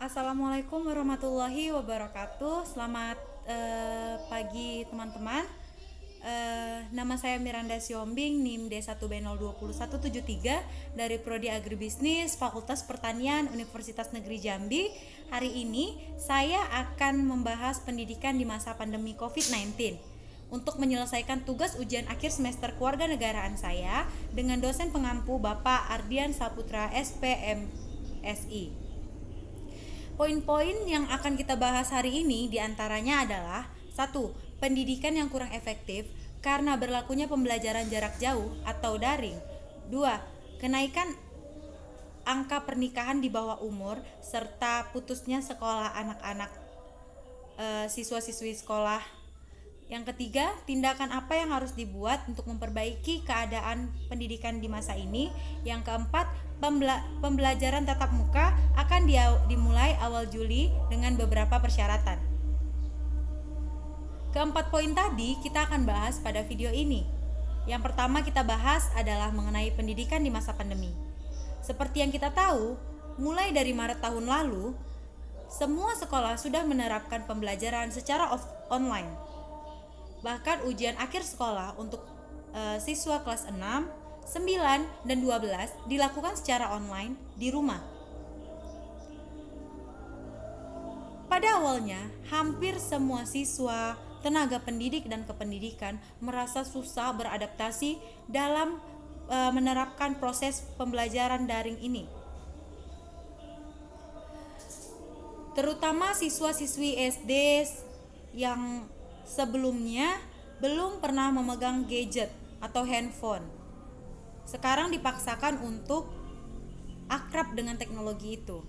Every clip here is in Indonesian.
Assalamualaikum warahmatullahi wabarakatuh. Selamat pagi teman-teman. Nama saya Miranda Siombing, NIM D1B02173 dari Prodi Agribisnis Fakultas Pertanian Universitas Negeri Jambi. Hari ini saya akan membahas pendidikan di masa pandemi COVID-19 untuk menyelesaikan tugas ujian akhir semester kewarganegaraan saya dengan dosen pengampu Bapak Ardian Saputra SPMSI. Poin-poin yang akan kita bahas hari ini diantaranya adalah 1. Pendidikan yang kurang efektif karena berlakunya pembelajaran jarak jauh atau daring. 2. Kenaikan angka pernikahan di bawah umur serta putusnya sekolah anak-anak siswa-siswi sekolah. Yang ketiga, tindakan apa yang harus dibuat untuk memperbaiki keadaan pendidikan di masa ini. Yang keempat, pembelajaran tatap muka akan dimulai awal Juli dengan beberapa persyaratan. Keempat poin tadi kita akan bahas pada video ini. Yang pertama kita bahas adalah mengenai pendidikan di masa pandemi. Seperti yang kita tahu, mulai dari Maret tahun lalu, semua sekolah sudah menerapkan pembelajaran secara online. Bahkan ujian akhir sekolah untuk siswa kelas 6, 9, dan 12 dilakukan secara online di rumah. Pada awalnya, hampir semua siswa, tenaga pendidik dan kependidikan merasa susah beradaptasi dalam menerapkan proses pembelajaran daring ini. Terutama siswa-siswi SD yang sebelumnya belum pernah memegang gadget atau handphone. Sekarang dipaksakan untuk akrab dengan teknologi itu.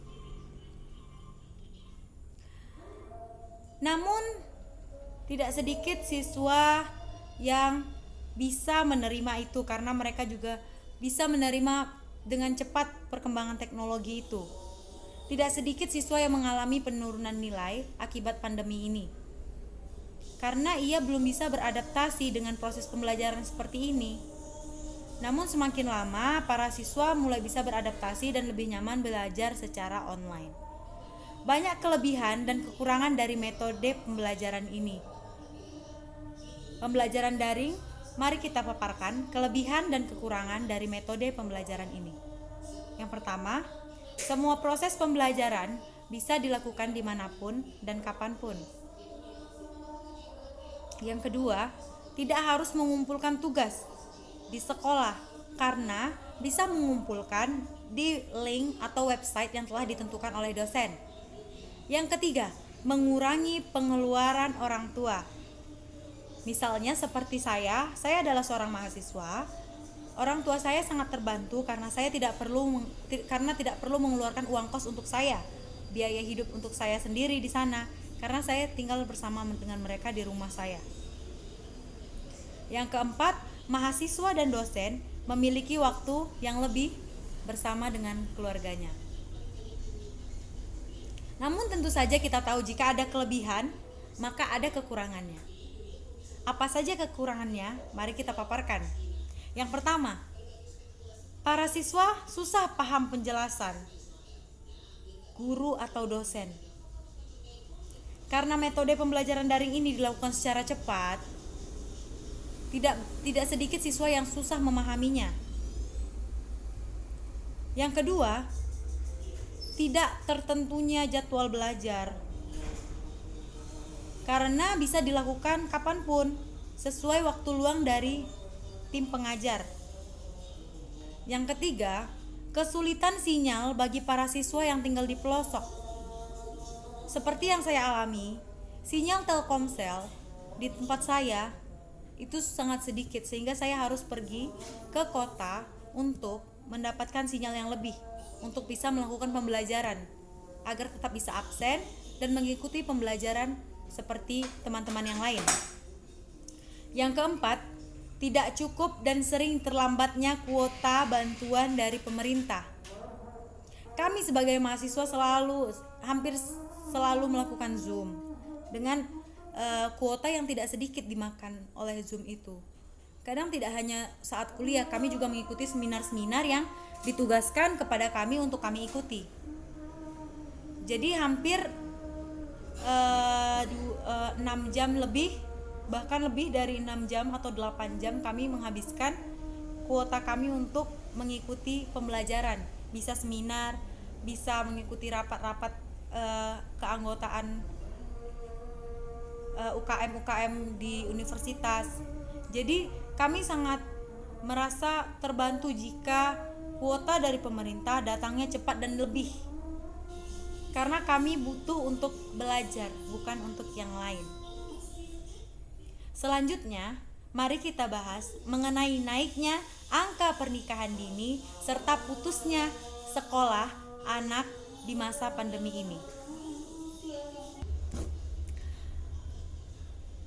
Namun, tidak sedikit siswa yang bisa menerima itu karena mereka juga bisa menerima dengan cepat perkembangan teknologi itu. Tidak sedikit siswa yang mengalami penurunan nilai akibat pandemi ini. Karena ia belum bisa beradaptasi dengan proses pembelajaran seperti ini. Namun semakin lama, para siswa mulai bisa beradaptasi dan lebih nyaman belajar secara online. Banyak kelebihan dan kekurangan dari metode pembelajaran ini. Pembelajaran daring, mari kita paparkan kelebihan dan kekurangan dari metode pembelajaran ini. Yang pertama, semua proses pembelajaran bisa dilakukan dimanapun dan kapanpun. Yang kedua, tidak harus mengumpulkan tugas di sekolah karena bisa mengumpulkan di link atau website yang telah ditentukan oleh dosen. Yang ketiga, mengurangi pengeluaran orang tua. Misalnya seperti saya adalah seorang mahasiswa. Orang tua saya sangat terbantu karena saya tidak perlu mengeluarkan uang kos untuk saya, biaya hidup untuk saya sendiri di sana. Karena saya tinggal bersama dengan mereka di rumah saya. Yang keempat, mahasiswa dan dosen memiliki waktu yang lebih bersama dengan keluarganya. Namun tentu saja kita tahu jika ada kelebihan, maka ada kekurangannya. Apa saja kekurangannya? Mari kita paparkan. Yang pertama, para siswa susah paham penjelasan guru atau dosen. Karena metode pembelajaran daring ini dilakukan secara cepat, tidak sedikit siswa yang susah memahaminya. Yang kedua, tidak tertentunya jadwal belajar. Karena bisa dilakukan kapanpun, sesuai waktu luang dari tim pengajar. Yang ketiga, kesulitan sinyal bagi para siswa yang tinggal di pelosok. Seperti yang saya alami, sinyal Telkomsel di tempat saya itu sangat sedikit sehingga saya harus pergi ke kota untuk mendapatkan sinyal yang lebih untuk bisa melakukan pembelajaran agar tetap bisa absen dan mengikuti pembelajaran seperti teman-teman yang lain. Yang keempat, tidak cukup dan sering terlambatnya kuota bantuan dari pemerintah. Kami sebagai mahasiswa hampir selalu melakukan Zoom dengan kuota yang tidak sedikit dimakan oleh Zoom itu. Kadang tidak hanya saat kuliah, kami juga mengikuti seminar-seminar yang ditugaskan kepada kami untuk kami ikuti. Jadi hampir 6 jam lebih, bahkan lebih dari 6 jam atau 8 jam kami menghabiskan kuota kami untuk mengikuti pembelajaran. Bisa seminar, bisa mengikuti rapat-rapat keanggotaan UKM di universitas. Jadi kami sangat merasa terbantu jika kuota dari pemerintah datangnya cepat dan lebih, karena kami butuh untuk belajar, bukan untuk yang lain. Selanjutnya, mari kita bahas mengenai naiknya angka pernikahan dini serta putusnya sekolah anak di masa pandemi ini.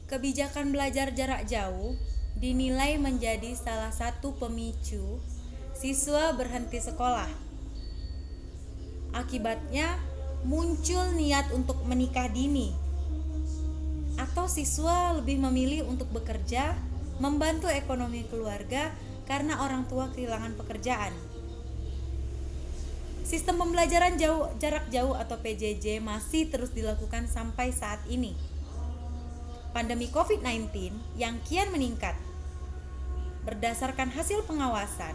Kebijakan belajar jarak jauh dinilai menjadi salah satu pemicu siswa berhenti sekolah. Akibatnya muncul niat untuk menikah dini, atau siswa lebih memilih untuk bekerja, membantu ekonomi keluarga karena orang tua kehilangan pekerjaan. Sistem pembelajaran jarak jauh atau PJJ masih terus dilakukan sampai saat ini. Pandemi COVID-19 yang kian meningkat. Berdasarkan hasil pengawasan,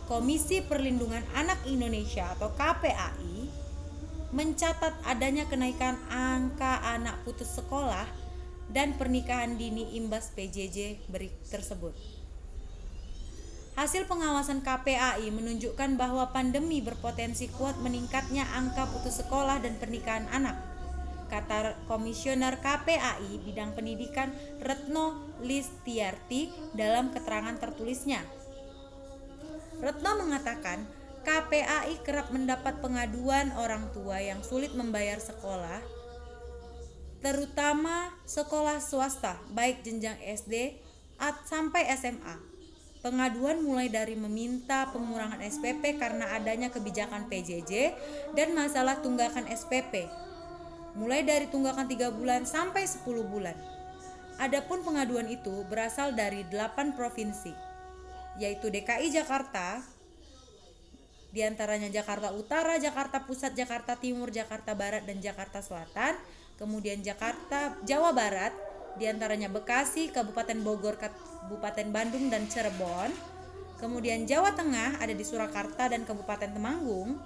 Komisi Perlindungan Anak Indonesia atau KPAI mencatat adanya kenaikan angka anak putus sekolah dan pernikahan dini imbas PJJ tersebut. Hasil pengawasan KPAI menunjukkan bahwa pandemi berpotensi kuat meningkatnya angka putus sekolah dan pernikahan anak, kata Komisioner KPAI bidang pendidikan Retno Listiarti dalam keterangan tertulisnya. Retno mengatakan KPAI kerap mendapat pengaduan orang tua yang sulit membayar sekolah, terutama sekolah swasta, baik jenjang SD sampai SMA. Pengaduan mulai dari meminta pengurangan SPP karena adanya kebijakan PJJ dan masalah tunggakan SPP, mulai dari tunggakan 3 bulan sampai 10 bulan. Adapun pengaduan itu berasal dari 8 provinsi, yaitu DKI Jakarta, diantaranya Jakarta Utara, Jakarta Pusat, Jakarta Timur, Jakarta Barat, dan Jakarta Selatan. Kemudian Jawa Barat, diantaranya Bekasi, Kabupaten Bogor, Kabupaten Bandung, dan Cirebon. Kemudian Jawa Tengah ada di Surakarta dan Kabupaten Temanggung.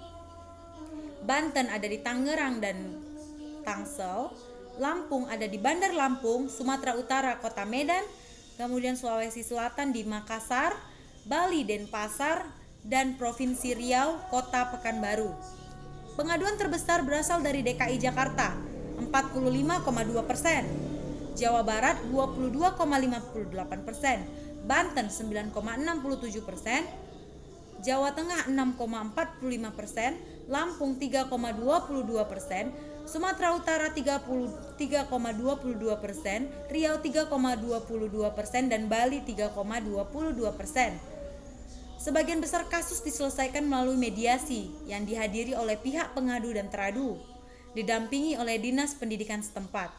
Banten ada di Tangerang dan Tangsel. Lampung ada di Bandar Lampung. Sumatera Utara Kota Medan. Kemudian Sulawesi Selatan di Makassar, Bali Denpasar, dan Provinsi Riau Kota Pekanbaru. Pengaduan terbesar berasal dari DKI Jakarta 45,2%, Jawa Barat 22,58%, Banten 9,67%, Jawa Tengah 6,45%, Lampung 3,22%, Sumatera Utara 3,22%, Riau 3,22%, dan Bali 3,22%. Sebagian besar kasus diselesaikan melalui mediasi yang dihadiri oleh pihak pengadu dan teradu, didampingi oleh Dinas Pendidikan setempat.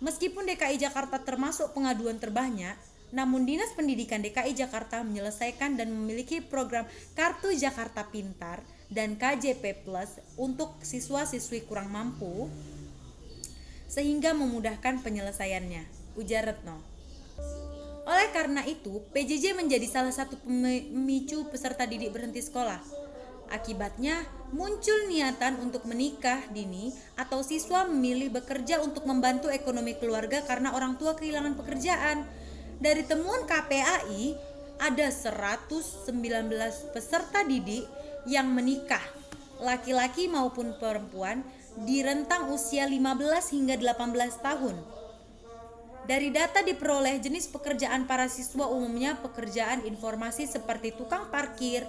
Meskipun DKI Jakarta termasuk pengaduan terbanyak, namun Dinas Pendidikan DKI Jakarta menyelesaikan dan memiliki program Kartu Jakarta Pintar dan KJP Plus untuk siswa-siswi kurang mampu, sehingga memudahkan penyelesaiannya, ujar Retno. Oleh karena itu, PJJ menjadi salah satu pemicu peserta didik berhenti sekolah. Akibatnya, muncul niatan untuk menikah dini atau siswa memilih bekerja untuk membantu ekonomi keluarga karena orang tua kehilangan pekerjaan. Dari temuan KPAI, ada 119 peserta didik yang menikah, laki-laki maupun perempuan, di rentang usia 15 hingga 18 tahun. Dari data diperoleh, jenis pekerjaan para siswa umumnya pekerjaan informasi seperti tukang parkir,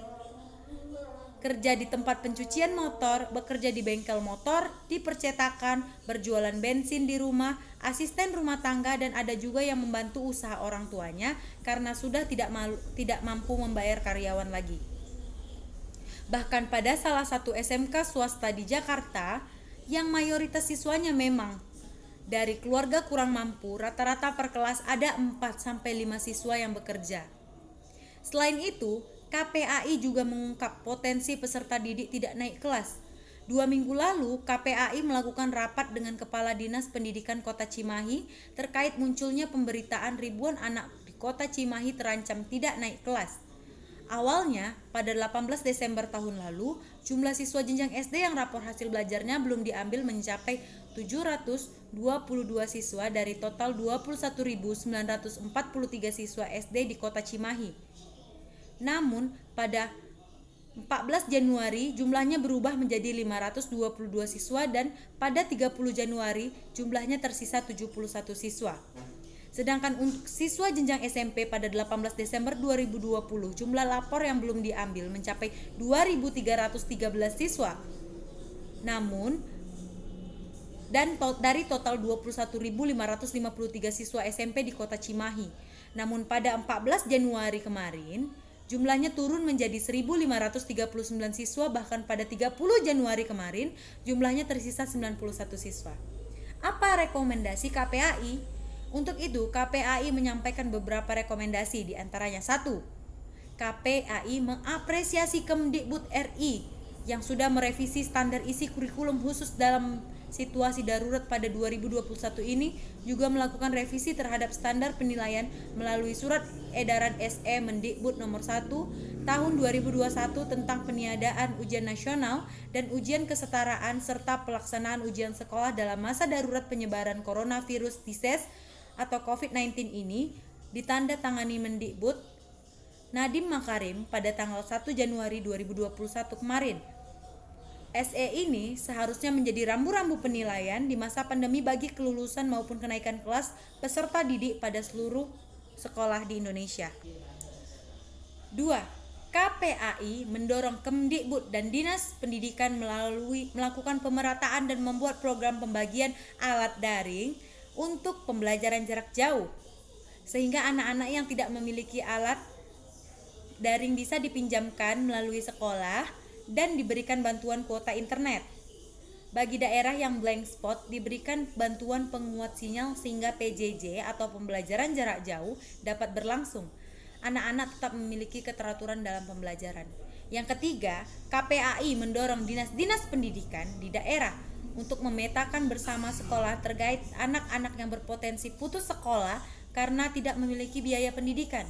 kerja di tempat pencucian motor, bekerja di bengkel motor, di percetakan, berjualan bensin di rumah, asisten rumah tangga, dan ada juga yang membantu usaha orang tuanya karena sudah tidak mampu membayar karyawan lagi. Bahkan pada salah satu SMK swasta di Jakarta, yang mayoritas siswanya memang dari keluarga kurang mampu, rata-rata per kelas ada 4-5 siswa yang bekerja. Selain itu, KPAI juga mengungkap potensi peserta didik tidak naik kelas. 2 minggu lalu, KPAI melakukan rapat dengan Kepala Dinas Pendidikan Kota Cimahi terkait munculnya pemberitaan ribuan anak di Kota Cimahi terancam tidak naik kelas. Awalnya, pada 18 Desember tahun lalu, jumlah siswa jenjang SD yang rapor hasil belajarnya belum diambil mencapai 722 siswa dari total 21.943 siswa SD di Kota Cimahi. Namun, pada 14 Januari jumlahnya berubah menjadi 522 siswa dan pada 30 Januari jumlahnya tersisa 71 siswa. Sedangkan untuk siswa jenjang SMP pada 18 Desember 2020 jumlah lapor yang belum diambil mencapai 2.313 siswa. Namun dari total 21.553 siswa SMP di Kota Cimahi. Namun pada 14 Januari kemarin jumlahnya turun menjadi 1.539 siswa, bahkan pada 30 Januari kemarin jumlahnya tersisa 91 siswa. Apa rekomendasi KPAI? Untuk itu KPAI menyampaikan beberapa rekomendasi, diantaranya 1. KPAI mengapresiasi Kemdikbud RI yang sudah merevisi standar isi kurikulum khusus dalam situasi darurat pada 2021 ini, juga melakukan revisi terhadap standar penilaian melalui surat edaran SE Mendikbud nomor 1 tahun 2021 tentang peniadaan ujian nasional dan ujian kesetaraan serta pelaksanaan ujian sekolah dalam masa darurat penyebaran coronavirus disease atau COVID-19 ini, ditanda tangani Mendikbud Nadiem Makarim pada tanggal 1 Januari 2021 kemarin. SE ini seharusnya menjadi rambu-rambu penilaian di masa pandemi bagi kelulusan maupun kenaikan kelas peserta didik pada seluruh sekolah di Indonesia. 2. KPAI mendorong Kemdikbud dan Dinas Pendidikan melakukan pemerataan dan membuat program pembagian alat daring untuk pembelajaran jarak jauh, sehingga anak-anak yang tidak memiliki alat daring bisa dipinjamkan melalui sekolah dan diberikan bantuan kuota internet. Bagi daerah yang blank spot diberikan bantuan penguat sinyal sehingga PJJ atau pembelajaran jarak jauh dapat berlangsung. Anak-anak tetap memiliki keteraturan dalam pembelajaran. Yang ketiga, KPAI mendorong dinas-dinas pendidikan di daerah untuk memetakan bersama sekolah terkait anak-anak yang berpotensi putus sekolah karena tidak memiliki biaya pendidikan.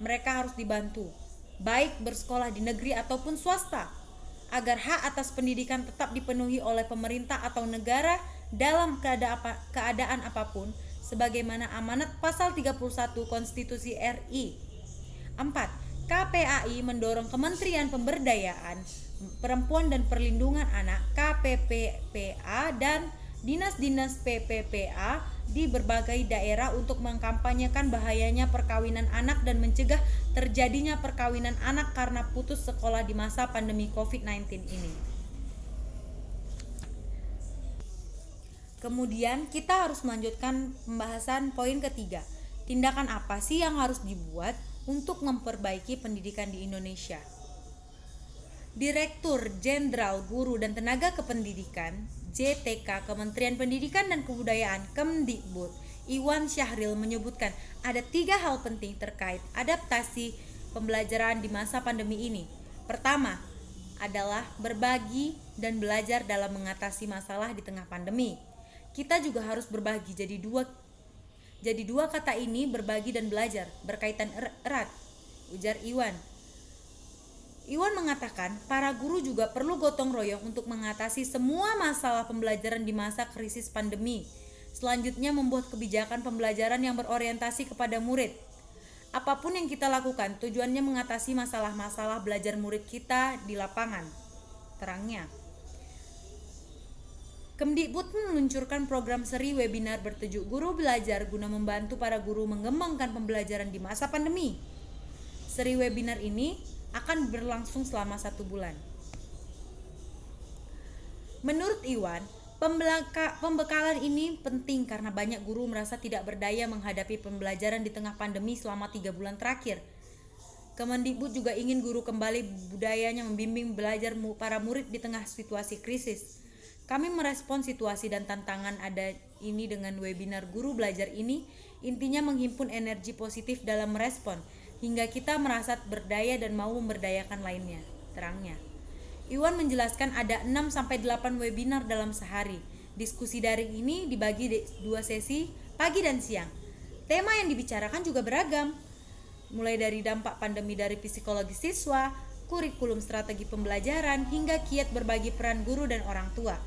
Mereka harus dibantu, baik bersekolah di negeri ataupun swasta, agar hak atas pendidikan tetap dipenuhi oleh pemerintah atau negara dalam keadaan apapun, sebagaimana amanat pasal 31 Konstitusi RI. 4. KPAI mendorong Kementerian Pemberdayaan Perempuan dan Perlindungan Anak KPPPA dan dinas-dinas PPPA di berbagai daerah untuk mengkampanyekan bahayanya perkawinan anak dan mencegah terjadinya perkawinan anak karena putus sekolah di masa pandemi COVID-19 ini. Kemudian kita harus melanjutkan pembahasan poin ketiga. Tindakan apa sih yang harus dibuat untuk memperbaiki pendidikan di Indonesia? Direktur Jenderal Guru dan Tenaga Kependidikan JTK Kementerian Pendidikan dan Kebudayaan Kemdikbud Iwan Syahril menyebutkan ada 3 hal penting terkait adaptasi pembelajaran di masa pandemi ini. Pertama adalah berbagi dan belajar dalam mengatasi masalah di tengah pandemi. Kita juga harus berbagi, jadi dua kata ini, berbagi dan belajar, berkaitan erat, ujar Iwan. Iwan mengatakan para guru juga perlu gotong royong untuk mengatasi semua masalah pembelajaran di masa krisis pandemi. Selanjutnya membuat kebijakan pembelajaran yang berorientasi kepada murid. Apapun yang kita lakukan tujuannya mengatasi masalah-masalah belajar murid kita di lapangan, terangnya. Kemdikbud meluncurkan program seri webinar bertajuk Guru Belajar guna membantu para guru mengembangkan pembelajaran di masa pandemi. Seri webinar ini akan berlangsung selama 1 bulan. Menurut Iwan, pembekalan ini penting karena banyak guru merasa tidak berdaya menghadapi pembelajaran di tengah pandemi selama 3 bulan terakhir. Kemendikbud juga ingin guru kembali budayanya membimbing belajar para murid di tengah situasi krisis. Kami merespon situasi dan tantangan ada ini dengan webinar Guru Belajar ini, intinya menghimpun energi positif dalam merespon, hingga kita merasa berdaya dan mau memberdayakan lainnya, terangnya. Iwan menjelaskan ada 6-8 webinar dalam sehari. Diskusi daring ini dibagi 2 sesi, pagi dan siang. Tema yang dibicarakan juga beragam, mulai dari dampak pandemi dari psikologi siswa, kurikulum strategi pembelajaran, hingga kiat berbagi peran guru dan orang tua.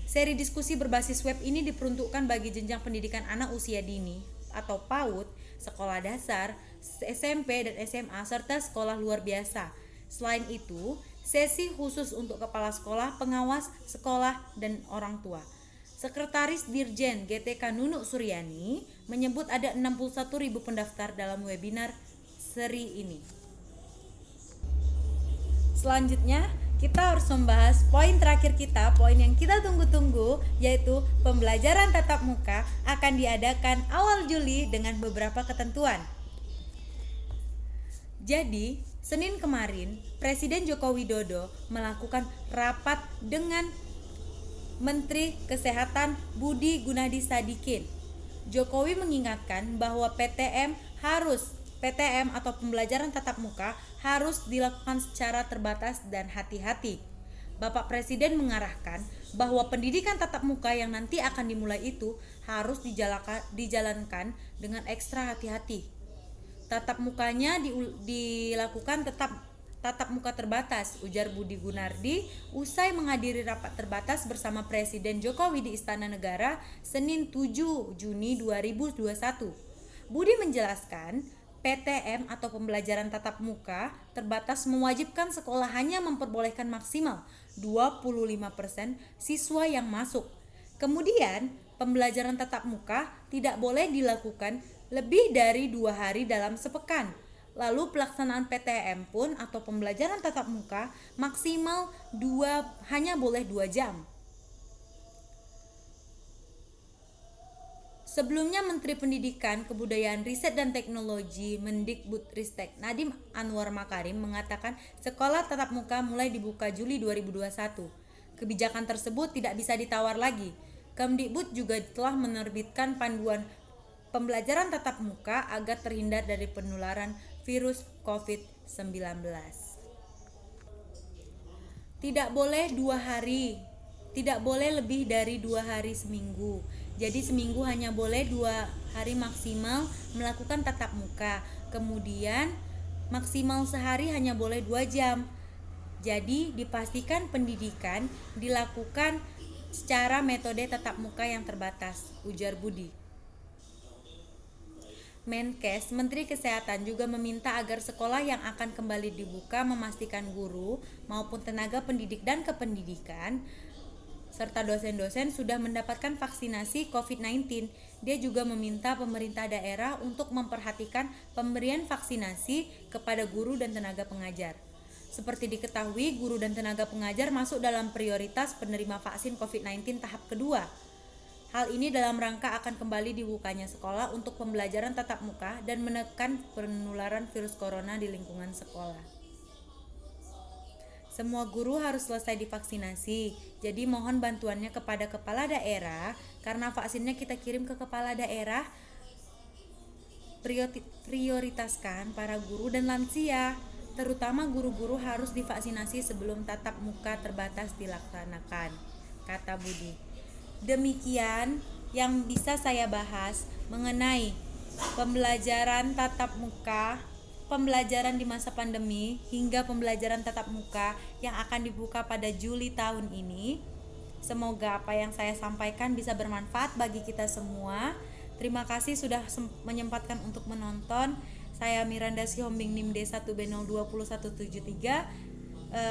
Seri diskusi berbasis web ini diperuntukkan bagi jenjang pendidikan anak usia dini atau PAUD, sekolah dasar, SMP dan SMA, serta sekolah luar biasa. Selain itu, sesi khusus untuk kepala sekolah, pengawas sekolah, dan orang tua. Sekretaris Dirjen GTK Nunuk Suryani menyebut ada 61.000 pendaftar dalam webinar seri ini. Selanjutnya, kita harus membahas poin terakhir kita, poin yang kita tunggu-tunggu, yaitu pembelajaran tatap muka akan diadakan awal Juli dengan beberapa ketentuan. Jadi, Senin kemarin, Presiden Joko Widodo melakukan rapat dengan Menteri Kesehatan Budi Gunadi Sadikin. Jokowi mengingatkan bahwa PTM atau pembelajaran tatap muka harus dilakukan secara terbatas dan hati-hati. Bapak Presiden mengarahkan bahwa pendidikan tatap muka yang nanti akan dimulai itu harus dijalankan dengan ekstra hati-hati. Tatap mukanya dilakukan tatap muka terbatas, ujar Budi Gunardi usai menghadiri rapat terbatas bersama Presiden Jokowi di Istana Negara Senin 7 Juni 2021. Budi menjelaskan, PTM atau pembelajaran tatap muka terbatas mewajibkan sekolah hanya memperbolehkan maksimal 25% siswa yang masuk. Kemudian, pembelajaran tatap muka tidak boleh dilakukan lebih dari 2 hari dalam sepekan. Lalu pelaksanaan PTM pun atau pembelajaran tatap muka maksimal hanya boleh 2 jam. Sebelumnya Menteri Pendidikan, Kebudayaan, Riset dan Teknologi Mendikbudristek Nadiem Anwar Makarim mengatakan sekolah tatap muka mulai dibuka Juli 2021. Kebijakan tersebut tidak bisa ditawar lagi. Kemdikbud juga telah menerbitkan panduan pembelajaran tatap muka agar terhindar dari penularan virus COVID-19. Tidak boleh 2 hari, tidak boleh lebih dari 2 hari seminggu. Jadi seminggu hanya boleh 2 hari maksimal melakukan tatap muka. Kemudian maksimal sehari hanya boleh 2 jam. Jadi dipastikan pendidikan dilakukan secara metode tatap muka yang terbatas, ujar Budi. Menkes, Menteri Kesehatan juga meminta agar sekolah yang akan kembali dibuka memastikan guru maupun tenaga pendidik dan kependidikan serta dosen-dosen sudah mendapatkan vaksinasi COVID-19. Dia juga meminta pemerintah daerah untuk memperhatikan pemberian vaksinasi kepada guru dan tenaga pengajar. Seperti diketahui, guru dan tenaga pengajar masuk dalam prioritas penerima vaksin COVID-19 tahap kedua. Hal ini dalam rangka akan kembali dibukanya sekolah untuk pembelajaran tatap muka dan menekan penularan virus corona di lingkungan sekolah. Semua guru harus selesai divaksinasi, jadi mohon bantuannya kepada kepala daerah, karena vaksinnya kita kirim ke kepala daerah. Prioritaskan para guru dan lansia, terutama guru-guru harus divaksinasi sebelum tatap muka terbatas dilaksanakan, kata Budi. Demikian yang bisa saya bahas mengenai pembelajaran tatap muka, pembelajaran di masa pandemi hingga pembelajaran tatap muka yang akan dibuka pada Juli tahun ini. Semoga apa yang saya sampaikan bisa bermanfaat bagi kita semua. Terima kasih sudah menyempatkan untuk menonton. Saya Miranda Siombing NIM D1B020173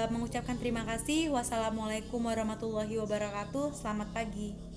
mengucapkan terima kasih. Wassalamualaikum warahmatullahi wabarakatuh. Selamat pagi.